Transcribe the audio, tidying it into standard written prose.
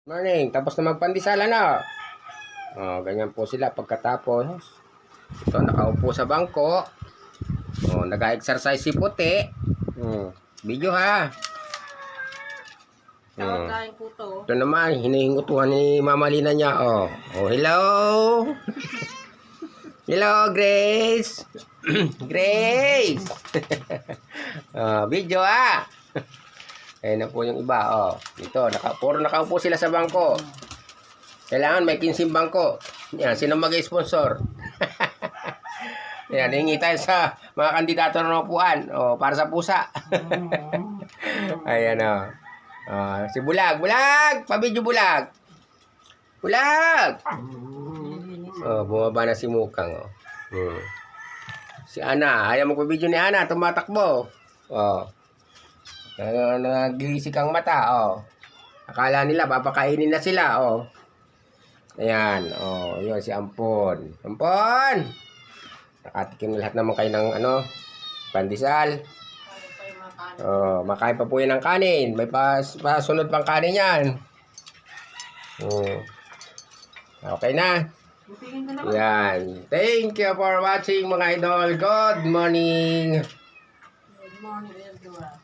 Morning, tapos na magpandesal na. Oh, ganyan po sila pagkatapos. Ito, nakaupo sa bangko. Oh, nag-exercise si Puti. Video ha. Ito naman, hinihingutuhan ni Mama Lina niya. Oh, hello. Hello, Grace. Grace. Video ha. Ayan na po yung iba, Ito, puro nakaupo sila sa bangko. Kailangan may 15 bangko. Yan, sino mag-sponsor? Yan, hingi tayo sa mga kandidato ng upuan. Para sa pusa. Ayan, si Bulag. Bulag! Pabidyo Bulag. Bulag! Bumaba na si Mukang, Si Ana. Ayaw magpabidyo ni Ana. Tumatakbo. Nagigisik ang mata, Akala nila papakainin na sila, Ayan, yun si Ampon. Ampon! Nakatikim lahat naman kayo ng pandesal. Makain pa po yan ng kanin. May pasunod pang kanin yan. Okay na. Yan. Thank you for watching mga idol. Good morning. Good morning, everyone.